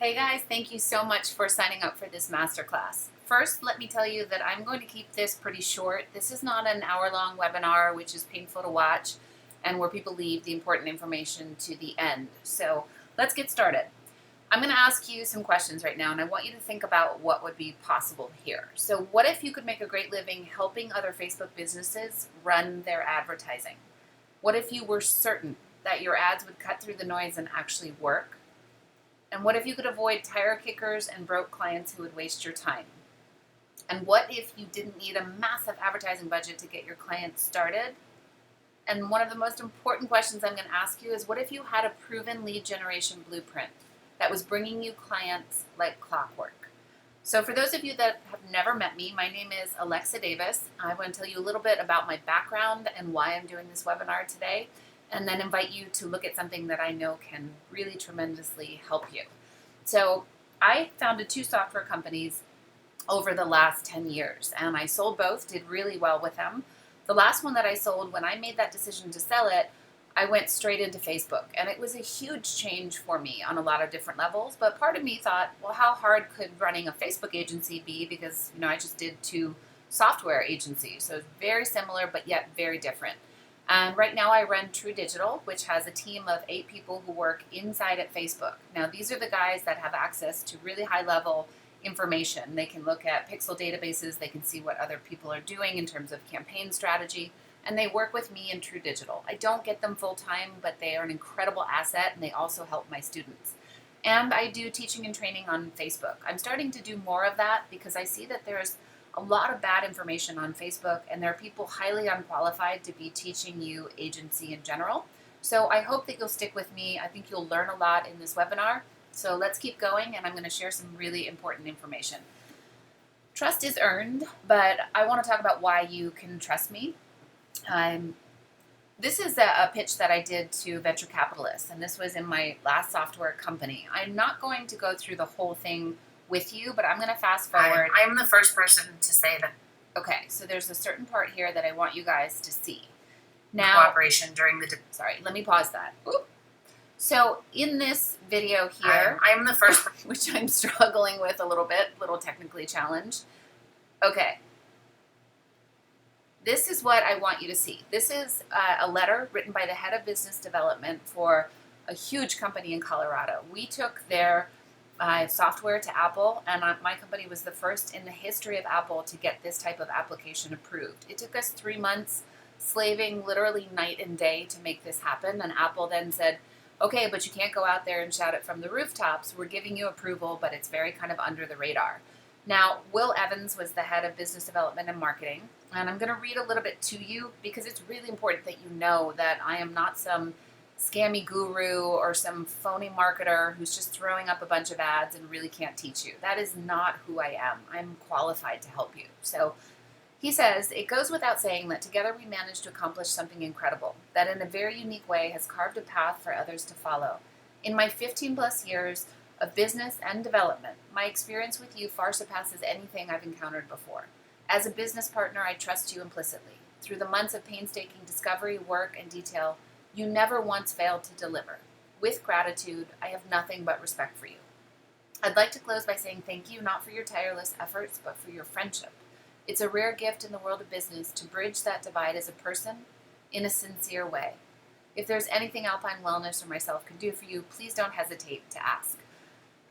Hey guys, thank you so much for signing up for this masterclass. First, let me tell you that I'm going to keep this pretty short. This is not an hour-long webinar, which is painful to watch, and where people leave the important information to the end. So let's get started. I'm going to ask you some questions right now, and I want you to think about what would be possible here. So what if you could make a great living helping other Facebook businesses run their advertising? What if you were certain that your ads would cut through the noise and actually work? And what if you could avoid tire kickers and broke clients who would waste your time? And what if you didn't need a massive advertising budget to get your clients started? And one of the most important questions I'm going to ask you is, what if you had a proven lead generation blueprint that was bringing you clients like clockwork? So for those of you that have never met me, my name is Alexa Davis. I want to tell you a little bit about my background and why I'm doing this webinar today, and then invite you to look at something that I know can really tremendously help you. So I founded 2 software companies over the last 10 years, and I sold both, did really well with them. The last one that I sold, when I made that decision to sell it, I went straight into Facebook, and it was a huge change for me on a lot of different levels. But part of me thought, well, how hard could running a Facebook agency be? Because I just did 2 software agencies, so it's very similar but yet very different. And right now I run True Digital, which has a team of 8 people who work inside at Facebook. Now these are the guys that have access to really high level information. They can look at pixel databases, they can see what other people are doing in terms of campaign strategy, and they work with me in True Digital. I don't get them full time, but they are an incredible asset, and they also help my students. And I do teaching and training on Facebook. I'm starting to do more of that because I see that there's a lot of bad information on Facebook, and there are people highly unqualified to be teaching you agency in general. So I hope that you'll stick with me. I think you'll learn a lot in this webinar. So let's keep going, and I'm going to share some really important information. Trust is earned, but I want to talk about why you can trust me. This is a pitch that I did to venture capitalists, and this was in my last software company. I'm not going to go through the whole thing with you, but I'm going to fast forward. I'm the first person to say that. Okay, so there's a certain part here that I want you guys to see. Now, Cooperation during the. Sorry, let me pause that. Oop. So in this video here, I'm the first, which I'm struggling with a little technically challenged. Okay. This is what I want you to see. This is a letter written by the head of business development for a huge company in Colorado. We took their software to Apple, and my company was the first in the history of Apple to get this type of application approved. It took us 3 months, slaving literally night and day to make this happen, and Apple then said, okay, but you can't go out there and shout it from the rooftops. We're giving you approval, but it's very kind of under the radar. Now, Will Evans was the head of business development and marketing, and I'm going to read a little bit to you because it's really important that you know that I am not some scammy guru or some phony marketer who's just throwing up a bunch of ads and really can't teach you. That is not who I am. I'm qualified to help you. So he says, it goes without saying that together we managed to accomplish something incredible that in a very unique way has carved a path for others to follow. In my 15 plus years of business and development, my experience with you far surpasses anything I've encountered before. As a business partner, I trust you implicitly. Through the months of painstaking discovery, work, and detail, you never once failed to deliver. With gratitude, I have nothing but respect for you. I'd like to close by saying thank you, not for your tireless efforts, but for your friendship. It's a rare gift in the world of business to bridge that divide as a person in a sincere way. If there's anything Alpine Wellness or myself can do for you, please don't hesitate to ask.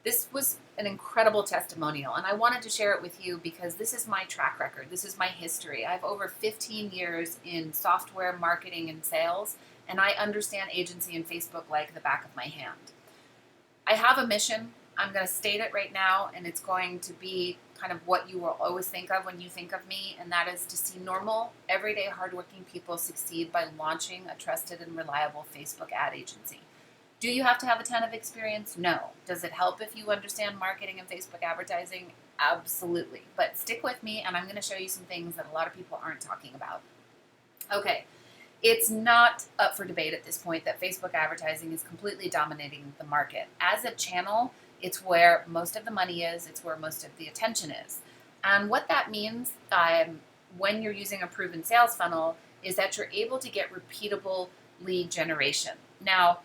This was an incredible testimonial, and I wanted to share it with you because this is my track record. This is my history. I have over 15 years in software marketing and sales, and I understand agency and Facebook like the back of my hand. I have a mission. I'm going to state it right now, and it's going to be kind of what you will always think of when you think of me, and that is to see normal, everyday, hardworking people succeed by launching a trusted and reliable Facebook ad agency. Do you have to have a ton of experience? No. Does it help if you understand marketing and Facebook advertising? Absolutely. But stick with me, and I'm going to show you some things that a lot of people aren't talking about. Okay. It's not up for debate at this point that Facebook advertising is completely dominating the market. As a channel, it's where most of the money is. It's where most of the attention is. And what that means when you're using a proven sales funnel is that you're able to get repeatable lead generation. Now,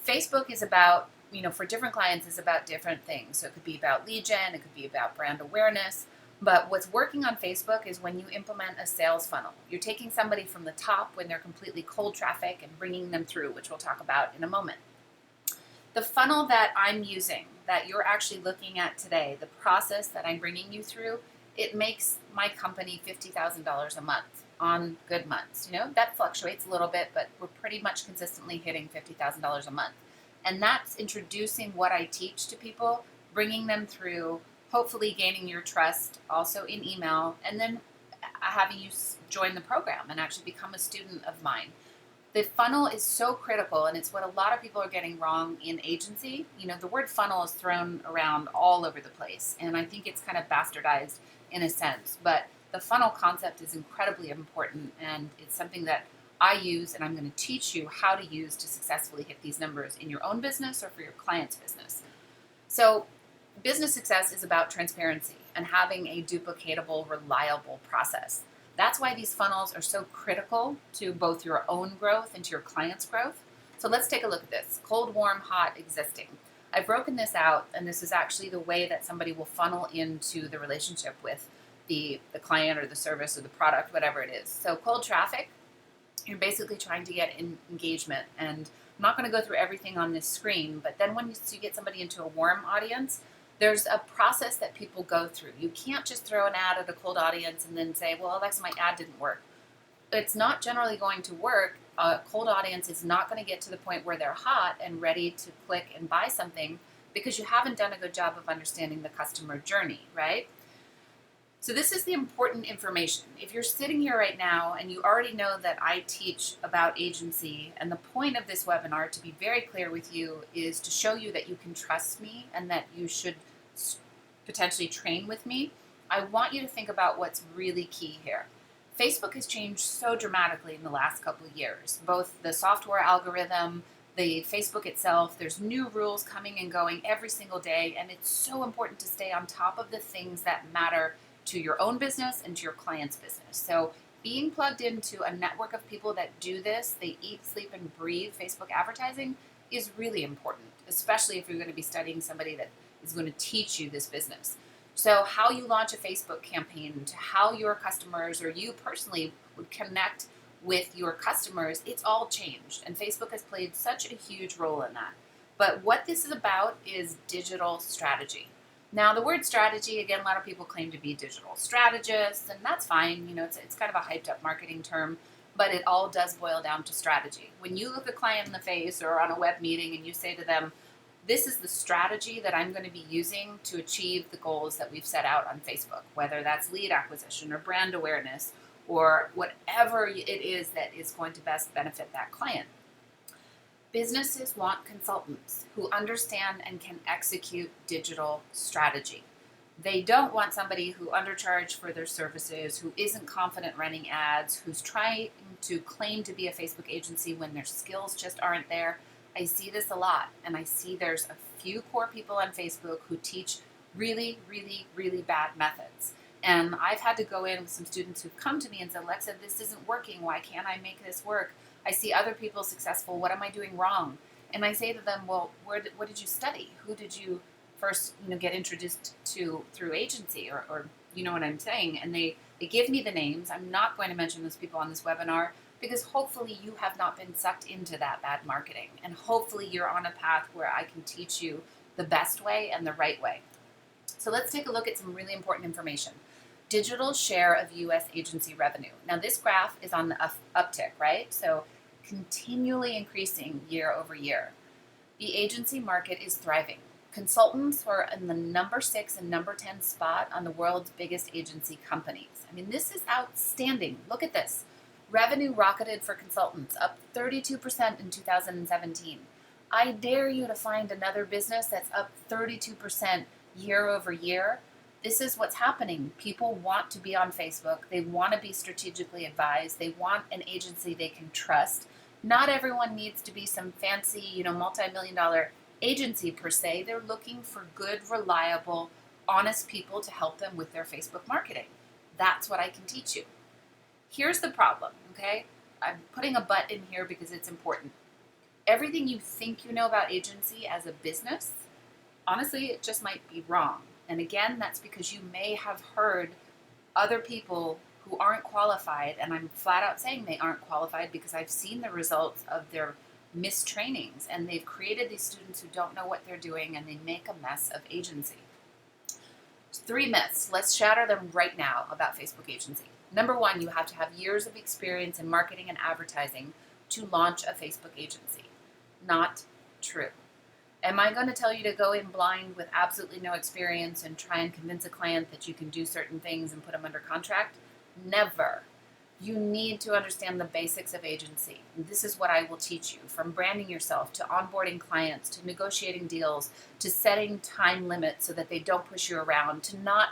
Facebook is about for different clients is about different things. So it could be about lead gen, it could be about brand awareness. But what's working on Facebook is when you implement a sales funnel. You're taking somebody from the top when they're completely cold traffic and bringing them through, which we'll talk about in a moment. The funnel that I'm using, that you're actually looking at today, the process that I'm bringing you through, it makes my company $50,000 a month on good months. That fluctuates a little bit, but we're pretty much consistently hitting $50,000 a month. And that's introducing what I teach to people, bringing them through, hopefully gaining your trust also in email, and then having you join the program and actually become a student of mine. The funnel is so critical, and it's what a lot of people are getting wrong in agency. The word funnel is thrown around all over the place, and I think it's kind of bastardized in a sense. But the funnel concept is incredibly important, and it's something that I use, and I'm going to teach you how to use to successfully hit these numbers in your own business or for your client's business. So business success is about transparency and having a duplicatable, reliable process. That's why these funnels are so critical to both your own growth and to your client's growth. So let's take a look at this. Cold, warm, hot, existing. I've broken this out, and this is actually the way that somebody will funnel into the relationship with the client or the service or the product, whatever it is. So cold traffic, you're basically trying to get engagement. And I'm not going to go through everything on this screen, but then when you get somebody into a warm audience, there's a process that people go through. You can't just throw an ad at a cold audience and then say, well, Alexa, my ad didn't work. It's not generally going to work. A cold audience is not going to get to the point where they're hot and ready to click and buy something because you haven't done a good job of understanding the customer journey, right? So this is the important information. If you're sitting here right now and you already know that I teach about agency, and the point of this webinar, to be very clear with you, is to show you that you can trust me and that you should potentially train with me, I want you to think about what's really key here. Facebook has changed so dramatically in the last couple of years, both the software algorithm, the Facebook itself. There's new rules coming and going every single day, and it's so important to stay on top of the things that matter to your own business and to your client's business. So being plugged into a network of people that do this, they eat, sleep, and breathe Facebook advertising, is really important, especially if you're going to be studying somebody that is going to teach you this business. So how you launch a Facebook campaign, to how your customers or you personally would connect with your customers, it's all changed. And Facebook has played such a huge role in that. But what this is about is digital strategy. Now, the word strategy, again, a lot of people claim to be digital strategists, and that's fine. It's kind of a hyped up marketing term, but it all does boil down to strategy. When you look a client in the face or on a web meeting and you say to them, this is the strategy that I'm going to be using to achieve the goals that we've set out on Facebook, whether that's lead acquisition or brand awareness or whatever it is that is going to best benefit that client. Businesses want consultants who understand and can execute digital strategy. They don't want somebody who undercharged for their services, who isn't confident running ads, who's trying to claim to be a Facebook agency when their skills just aren't there. I see this a lot, and I see there's a few core people on Facebook who teach really, really, really bad methods. And I've had to go in with some students who've come to me and said, Alexa, this isn't working. Why can't I make this work? I see other people successful. What am I doing wrong? And I say to them, well, what did you study? Who did you first get introduced to through agency? Or you know what I'm saying? And they give me the names. I'm not going to mention those people on this webinar, because hopefully you have not been sucked into that bad marketing. And hopefully you're on a path where I can teach you the best way and the right way. So let's take a look at some really important information. Digital share of U.S. agency revenue. Now this graph is on the uptick, right? So continually increasing year over year. The agency market is thriving. Consultants are in the number 6 and number 10 spot on the world's biggest agency companies. I mean, this is outstanding. Look at this. Revenue rocketed for consultants, up 32% in 2017. I dare you to find another business that's up 32% year over year. This is what's happening. People want to be on Facebook. They want to be strategically advised. They want an agency they can trust. Not everyone needs to be some fancy, multi-million-dollar agency per se. They're looking for good, reliable, honest people to help them with their Facebook marketing. That's what I can teach you. Here's the problem, okay? I'm putting a but in here because it's important. Everything you think you know about agency as a business, honestly, it just might be wrong. And again, that's because you may have heard other people who aren't qualified, and I'm flat out saying they aren't qualified because I've seen the results of their mistrainings, and they've created these students who don't know what they're doing, and they make a mess of agency. 3 myths. Let's shatter them right now about Facebook agency. Number one, you have to have years of experience in marketing and advertising to launch a Facebook agency. Not true. Am I going to tell you to go in blind with absolutely no experience and try and convince a client that you can do certain things and put them under contract? Never. You need to understand the basics of agency. This is what I will teach you, from branding yourself to onboarding clients to negotiating deals to setting time limits so that they don't push you around to not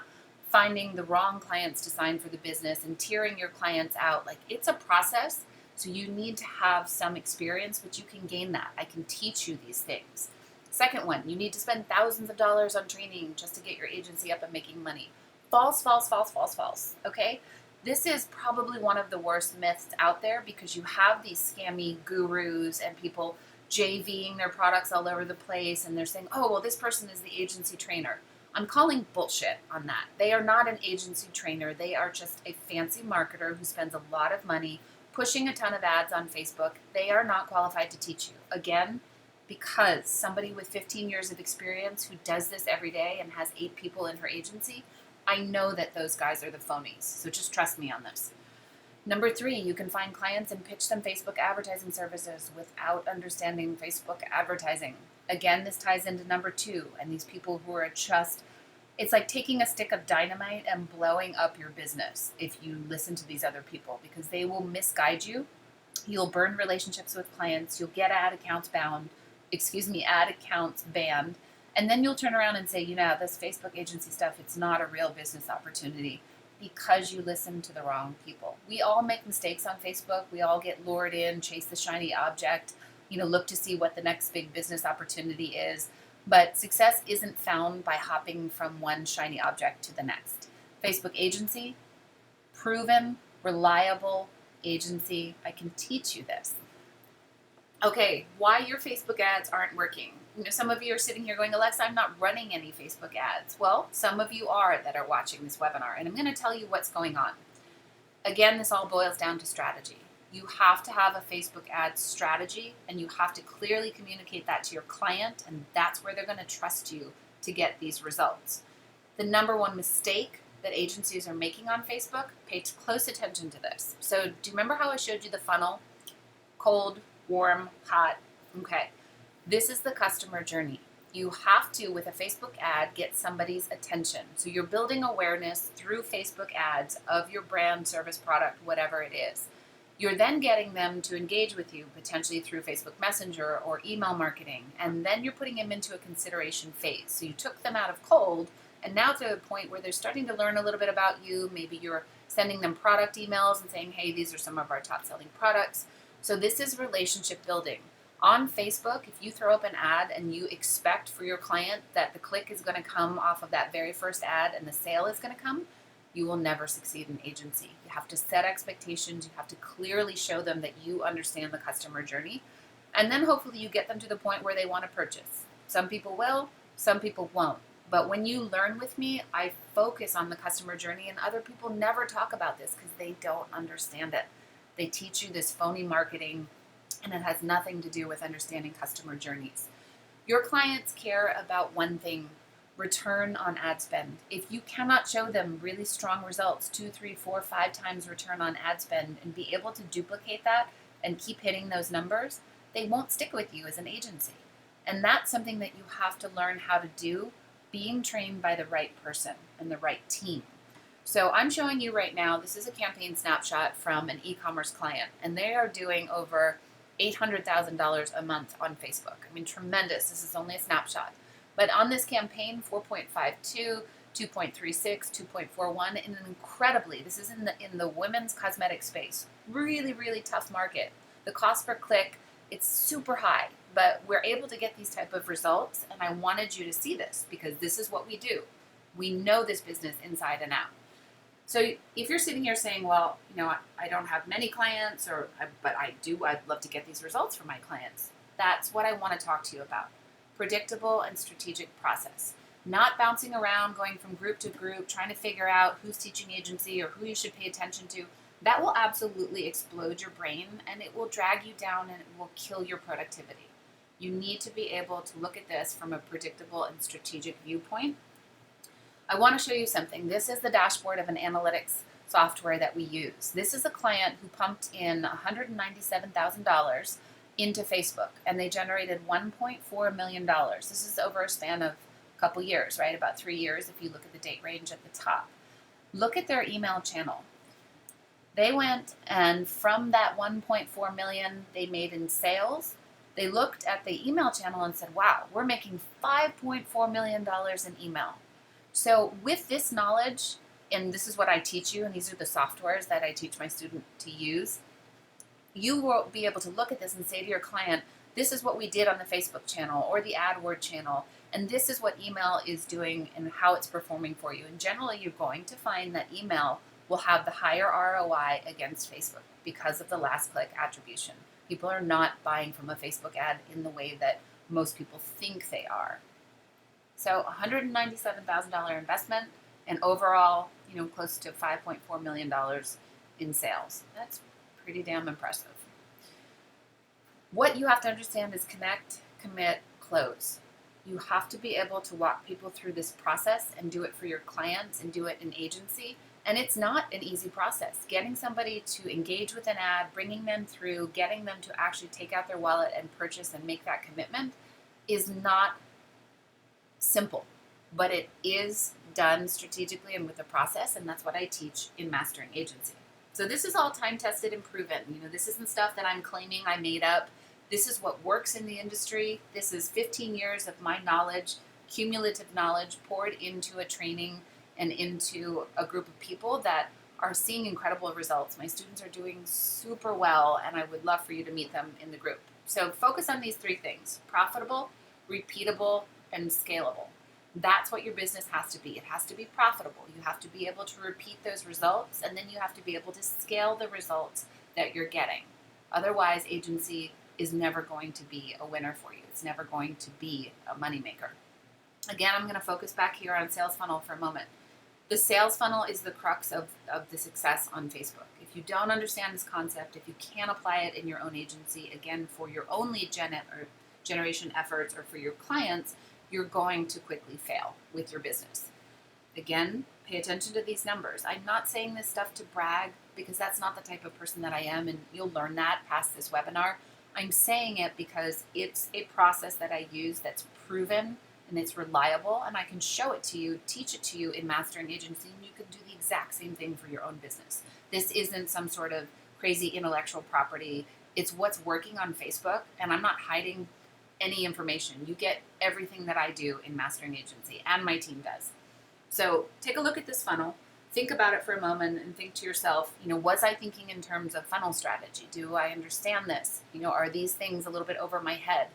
finding the wrong clients to sign for the business and tiering your clients out. Like, it's a process, so you need to have some experience, but you can gain that. I can teach you these things. Second one, you need to spend thousands of dollars on training just to get your agency up and making money. False, false, false, false, false. Okay? This is probably one of the worst myths out there because you have these scammy gurus and people JVing their products all over the place, and they're saying, oh, well, this person is the agency trainer. I'm calling bullshit on that. They are not an agency trainer. They are just a fancy marketer who spends a lot of money pushing a ton of ads on Facebook. They are not qualified to teach you. Again, because somebody with 15 years of experience who does this every day and has 8 people in her agency, I know that those guys are the phonies. So just trust me on this. Number 3, you can find clients and pitch them Facebook advertising services without understanding Facebook advertising. Again, this ties into number 2, and these people who are just, it's like taking a stick of dynamite and blowing up your business if you listen to these other people, because they will misguide you. You'll burn relationships with clients. You'll get ad accounts banned. And then you'll turn around and say, this Facebook agency stuff, it's not a real business opportunity because you listen to the wrong people. We all make mistakes on Facebook. We all get lured in, chase the shiny object, look to see what the next big business opportunity is. But success isn't found by hopping from one shiny object to the next. Facebook agency, proven, reliable agency. I can teach you this. Okay, why your Facebook ads aren't working. Some of you are sitting here going, Alexa, I'm not running any Facebook ads. Well, some of you are that are watching this webinar, and I'm going to tell you what's going on. Again, this all boils down to strategy. You have to have a Facebook ad strategy, and you have to clearly communicate that to your client, and that's where they're going to trust you to get these results. The number one mistake that agencies are making on Facebook, pay close attention to this. So do you remember how I showed you the funnel? Cold, warm, hot. Okay. This is the customer journey. You have to, with a Facebook ad, get somebody's attention. So you're building awareness through Facebook ads of your brand, service, product, whatever it is. You're then getting them to engage with you, potentially through Facebook Messenger or email marketing, and then you're putting them into a consideration phase. So you took them out of cold, and now to the point where they're starting to learn a little bit about you. Maybe you're sending them product emails and saying, hey, these are some of our top selling products. So this is relationship building. On Facebook, if you throw up an ad and you expect for your client that the click is going to come off of that very first ad and the sale is going to come, you will never succeed in agency. You have to set expectations. You have to clearly show them that you understand the customer journey. And then hopefully you get them to the point where they want to purchase. Some people will, some people won't. But when you learn with me, I focus on the customer journey, and other people never talk about this because they don't understand it. They teach you this phony marketing, and it has nothing to do with understanding customer journeys. Your clients care about one thing: return on ad spend. If you cannot show them really strong results, 2, 3, 4, 5 times return on ad spend, and be able to duplicate that and keep hitting those numbers, they won't stick with you as an agency. And that's something that you have to learn how to do, being trained by the right person and the right team. So I'm showing you right now, this is a campaign snapshot from an e-commerce client, and they are doing over $800,000 a month on Facebook. I mean, tremendous. This is only a snapshot. But on this campaign, 4.52, 2.36, 2.41, and incredibly, this is in the women's cosmetic space. Really, really tough market. The cost per click, it's super high, but we're able to get these type of results, and I wanted you to see this because this is what we do. We know this business inside and out. So if you're sitting here saying, well, I don't have many clients, but I'd love to get these results from my clients. That's what I want to talk to you about. Predictable and strategic process. Not bouncing around, going from group to group, trying to figure out who's teaching agency or who you should pay attention to. That will absolutely explode your brain, and it will drag you down, and it will kill your productivity. You need to be able to look at this from a predictable and strategic viewpoint. I want to show you something. This is the dashboard of an analytics software that we use. This is a client who pumped in $197,000 into Facebook, and they generated $1.4 million. This is over a span of a couple years, right? About 3 years if you look at the date range at the top. Look at their email channel. They went, and from that 1.4 million they made in sales, they looked at the email channel and said, wow, we're making $5.4 million in email. So with this knowledge, and this is what I teach you, and these are the softwares that I teach my student to use, you will be able to look at this and say to your client, this is what we did on the Facebook channel or the AdWord channel, and this is what email is doing and how it's performing for you. And generally, you're going to find that email will have the higher ROI against Facebook because of the last click attribution. People are not buying from a Facebook ad in the way that most people think they are. So $197,000 investment and overall, close to $5.4 million in sales. That's pretty damn impressive. What you have to understand is connect, commit, close. You have to be able to walk people through this process and do it for your clients and do it in agency. And it's not an easy process. Getting somebody to engage with an ad, bringing them through, getting them to actually take out their wallet and purchase and make that commitment is not simple, but it is done strategically and with a process, and that's what I teach in Mastering Agency. So this is all time-tested and proven. This isn't stuff that I'm claiming I made up. This is what works in the industry. This is 15 years of my knowledge, cumulative knowledge, poured into a training and into a group of people that are seeing incredible results. My students are doing super well, and I would love for you to meet them in the group. So focus on these 3 things: profitable, repeatable, and scalable. That's what your business has to be. It has to be profitable. You have to be able to repeat those results, and then you have to be able to scale the results that you're getting. Otherwise, agency is never going to be a winner for you. It's never going to be a moneymaker. Again, I'm going to focus back here on sales funnel for a moment. The sales funnel is the crux of the success on Facebook. If you don't understand this concept, if you can't apply it in your own agency, again, for your own lead generation efforts or for your clients, you're going to quickly fail with your business. Again, pay attention to these numbers. I'm not saying this stuff to brag because that's not the type of person that I am, and you'll learn that past this webinar. I'm saying it because it's a process that I use that's proven and it's reliable, and I can show it to you, teach it to you in Mastering Agency, and you can do the exact same thing for your own business. This isn't some sort of crazy intellectual property. It's what's working on Facebook, and I'm not hiding any information. You get everything that I do in Mastering Agency, and my team does. So take a look at this funnel, think about it for a moment, and think to yourself, was I thinking in terms of funnel strategy? Do I understand this? Are these things a little bit over my head?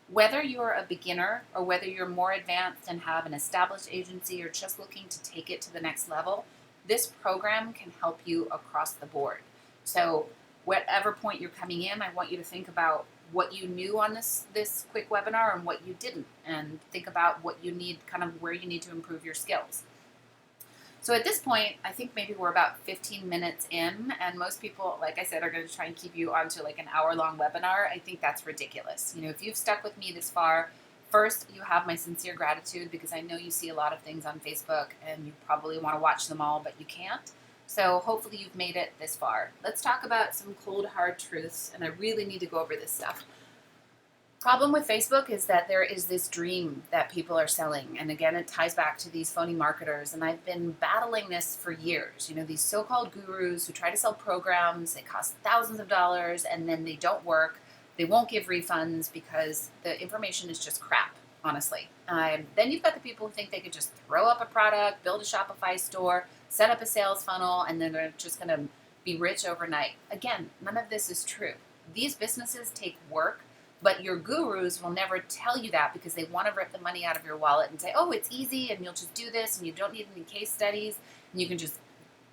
Whether you're a beginner or whether you're more advanced and have an established agency or just looking to take it to the next level, this program can help you across the board. So whatever point you're coming in, I want you to think about what you knew on this quick webinar and what you didn't, and think about what you need, kind of where you need to improve your skills. So at this point, I think maybe we're about 15 minutes in, and most people, like I said, are going to try and keep you onto like an hour-long webinar. I think that's ridiculous. If you've stuck with me this far, first, you have my sincere gratitude because I know you see a lot of things on Facebook and you probably want to watch them all, but you can't. So hopefully you've made it this far. Let's talk about some cold, hard truths, and I really need to go over this stuff. Problem with Facebook is that there is this dream that people are selling, and again, it ties back to these phony marketers, and I've been battling this for years. These so-called gurus who try to sell programs, they cost thousands of dollars, and then they don't work. They won't give refunds because the information is just crap, honestly. Then you've got the people who think they could just throw up a product, build a Shopify store, set up a sales funnel, and then they're just going to be rich overnight. Again, none of this is true. These businesses take work, but your gurus will never tell you that because they want to rip the money out of your wallet and say, oh, it's easy and you'll just do this and you don't need any case studies and you can just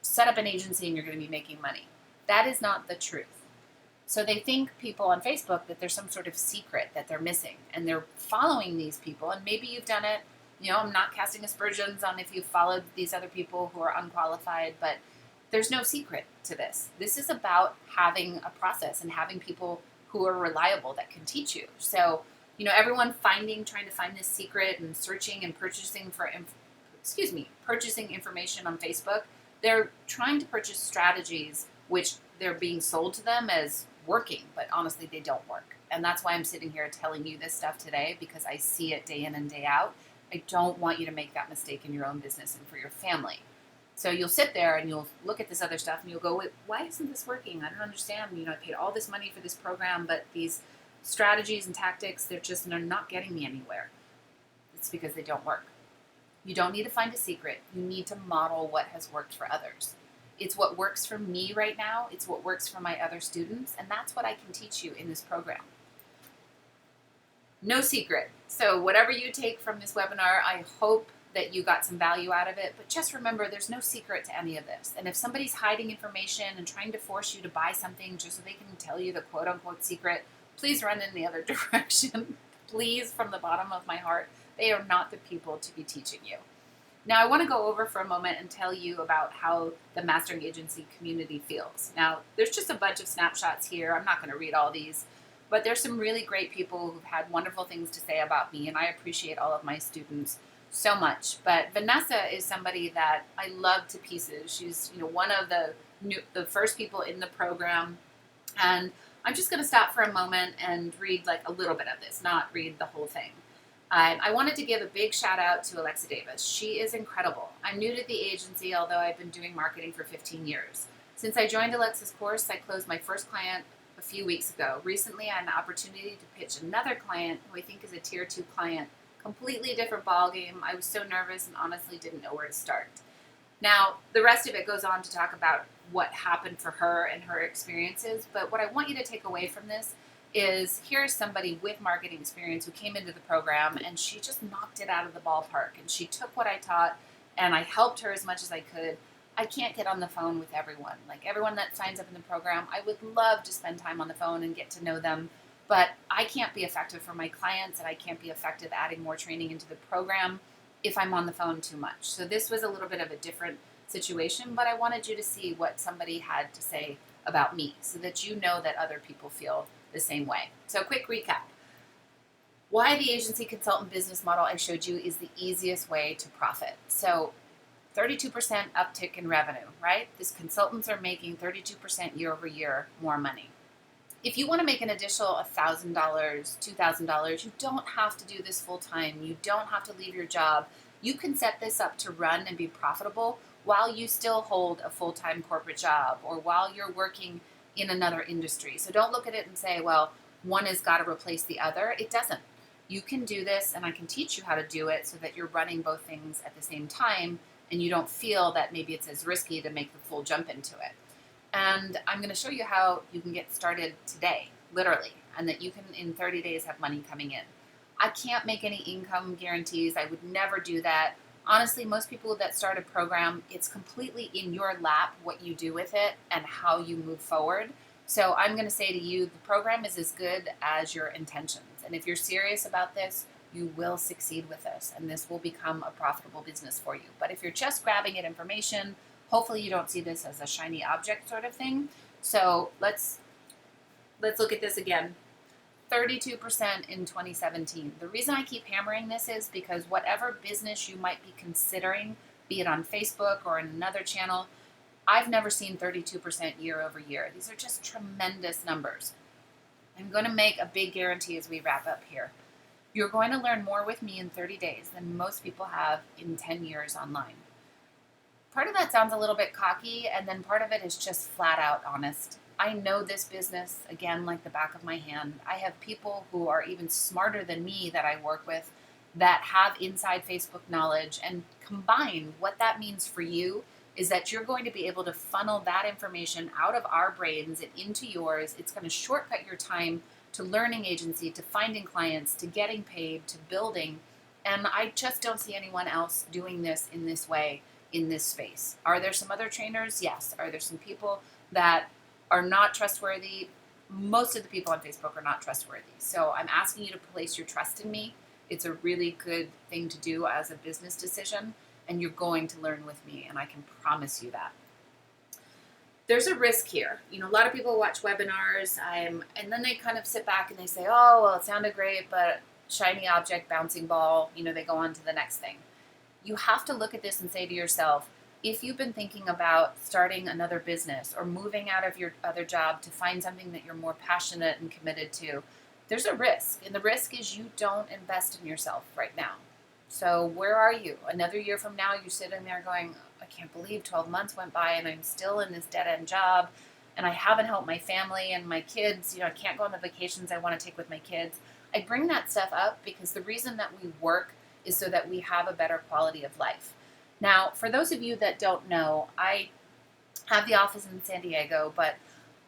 set up an agency and you're going to be making money. That is not the truth. So they think people on Facebook that there's some sort of secret that they're missing, and they're following these people. And maybe you've done it. I'm not casting aspersions on if you've followed these other people who are unqualified, but there's no secret to this. This is about having a process and having people who are reliable that can teach you. So, everyone trying to find this secret and searching and purchasing information on Facebook, they're trying to purchase strategies which they're being sold to them as working, but honestly, they don't work. And that's why I'm sitting here telling you this stuff today, because I see it day in and day out. I don't want you to make that mistake in your own business and for your family. So you'll sit there and you'll look at this other stuff and you'll go, wait, why isn't this working? I don't understand. I paid all this money for this program, but these strategies and tactics, they're not getting me anywhere. It's because they don't work. You don't need to find a secret. You need to model what has worked for others. It's what works for me right now. It's what works for my other students. And that's what I can teach you in this program. No secret. So whatever you take from this webinar, I hope that you got some value out of it. But just remember, there's no secret to any of this. And if somebody's hiding information and trying to force you to buy something just so they can tell you the quote unquote secret, please run in the other direction. Please, from the bottom of my heart, they are not the people to be teaching you. Now, I want to go over for a moment and tell you about how the mastering agency community feels. Now, there's just a bunch of snapshots here. I'm not going to read all these, but there's some really great people who've had wonderful things to say about me, and I appreciate all of my students so much. But Vanessa is somebody that I love to pieces. She's one of the first people in the program, and I'm just going to stop for a moment and read like a little bit of this, not read the whole thing. I wanted to give a big shout out to Alexa Davis. She is incredible. I'm new to the agency, although I've been doing marketing for 15 years. Since I joined Alexa's course, I closed my first client a few weeks ago. Recently, I had an opportunity to pitch another client who I think is a tier 2 client. Completely different ballgame. I was so nervous and honestly didn't know where to start. Now, the rest of it goes on to talk about what happened for her and her experiences, but what I want you to take away from this is here's somebody with marketing experience who came into the program and she just knocked it out of the ballpark, and she took what I taught and I helped her as much as I could. I can't get on the phone with everyone. Like everyone that signs up in the program, I would love to spend time on the phone and get to know them, but I can't be effective for my clients and I can't be effective adding more training into the program if I'm on the phone too much. So this was a little bit of a different situation, but I wanted you to see what somebody had to say about me so that you know that other people feel the same way. So quick recap. Why the agency consultant business model I showed you is the easiest way to profit. So 32% uptick in revenue, right? These consultants are making 32% year over year more money. If you want to make an additional $1,000, $2,000, you don't have to do this full time. You don't have to leave your job. You can set this up to run and be profitable while you still hold a full-time corporate job or while you're working in another industry. So don't look at it and say, well, one has got to replace the other. It doesn't. You can do this, and I can teach you how to do it so that you're running both things at the same time and you don't feel that maybe it's as risky to make the full jump into it. And I'm going to show you how you can get started today, literally, and that you can, in 30 days, have money coming in. I can't make any income guarantees. I would never do that. Honestly, most people that start a program, it's completely in your lap what you do with it and how you move forward. So I'm going to say to you, the program is as good as your intentions. And if you're serious about this, you will succeed with this, and this will become a profitable business for you. But if you're just grabbing at information, hopefully you don't see this as a shiny object sort of thing. So let's look at this again. 32% in 2017. The reason I keep hammering this is because whatever business you might be considering, be it on Facebook or in another channel, I've never seen 32% year over year. These are just tremendous numbers. I'm going to make a big guarantee as we wrap up here. You're going to learn more with me in 30 days than most people have in 10 years online. Part of that sounds a little bit cocky, and then part of it is just flat out honest. I know this business, again, like the back of my hand. I have people who are even smarter than me that I work with that have inside Facebook knowledge, and combined, what that means for you is that you're going to be able to funnel that information out of our brains and into yours. It's going to shortcut your time to learning agency, to finding clients, to getting paid, to building. And I just don't see anyone else doing this in this way in this space. Are there some other trainers? Yes. Are there some people that are not trustworthy? most of the people on Facebook are not trustworthy. So I'm asking you to place your trust in me. It's a really good thing to do as a business decision, and you're going to learn with me, and I can promise you that. There's a risk here. A lot of people watch webinars, and then they kind of sit back and they say, oh, well, it sounded great, but shiny object, bouncing ball, they go on to the next thing. You have to look at this and say to yourself, if you've been thinking about starting another business or moving out of your other job to find something that you're more passionate and committed to, there's a risk. And the risk is you don't invest in yourself right now. So where are you? Another year from now, you're sitting there going, I can't believe 12 months went by and I'm still in this dead-end job and I haven't helped my family and my kids. I can't go on the vacations I want to take with my kids. I bring that stuff up because the reason that we work is so that we have a better quality of life. Now, for those of you that don't know, I have the office in San Diego, but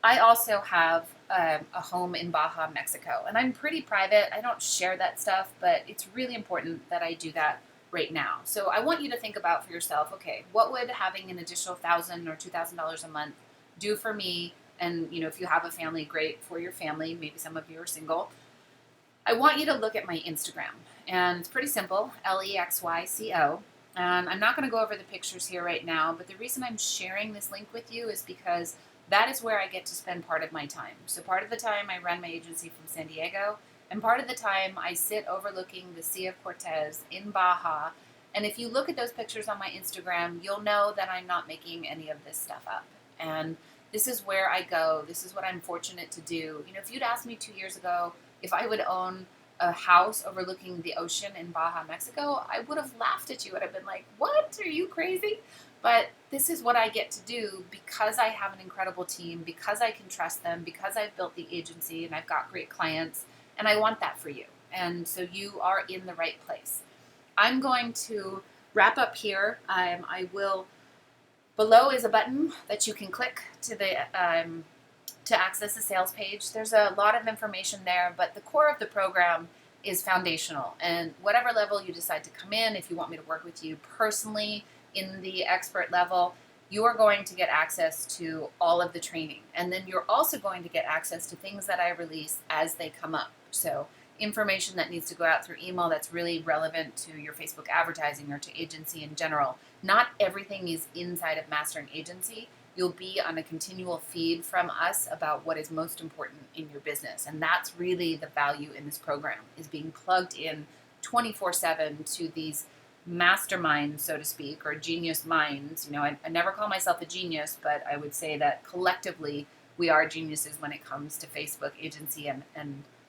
I also have a home in Baja, Mexico, and I'm pretty private. I don't share that stuff, but it's really important that I do that right now. So I want you to think about for yourself, okay, what would having an additional $1,000 or $2,000 a month do for me? And, if you have a family, great for your family. Maybe some of you are single. I want you to look at my Instagram, and it's pretty simple, LEXYCO. And I'm not going to go over the pictures here right now, but the reason I'm sharing this link with you is because that is where I get to spend part of my time. So part of the time I run my agency from San Diego, and part of the time I sit overlooking the Sea of Cortez in Baja. And if you look at those pictures on my Instagram, you'll know that I'm not making any of this stuff up. And this is where I go. This is what I'm fortunate to do. If you'd asked me 2 years ago if I would own a house overlooking the ocean in Baja, Mexico, I would have laughed at you. I'd have been like, what? Are you crazy? But this is what I get to do because I have an incredible team, because I can trust them, because I've built the agency and I've got great clients, and I want that for you. And so you are in the right place. I'm going to wrap up here. Below is a button that you can click to access the sales page. There's a lot of information there, but the core of the program is foundational. And whatever level you decide to come in, if you want me to work with you personally in the expert level, you are going to get access to all of the training. And then you're also going to get access to things that I release as they come up. So information that needs to go out through email that's really relevant to your Facebook advertising or to agency in general. Not everything is inside of Mastering Agency. You'll be on a continual feed from us about what is most important in your business. And that's really the value in this program, is being plugged in 24/7 to these masterminds, so to speak, or genius minds. I never call myself a genius, but I would say that collectively we are geniuses when it comes to Facebook agency and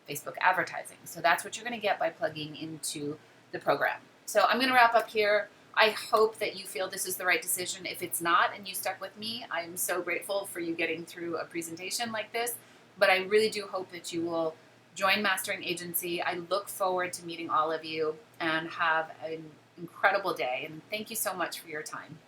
Facebook advertising. So that's what you're going to get by plugging into the program. So I'm going to wrap up here. I hope that you feel this is the right decision. If it's not and you stuck with me, I'm so grateful for you getting through a presentation like this. But I really do hope that you will join Mastering Agency. I look forward to meeting all of you and have an incredible day. And thank you so much for your time.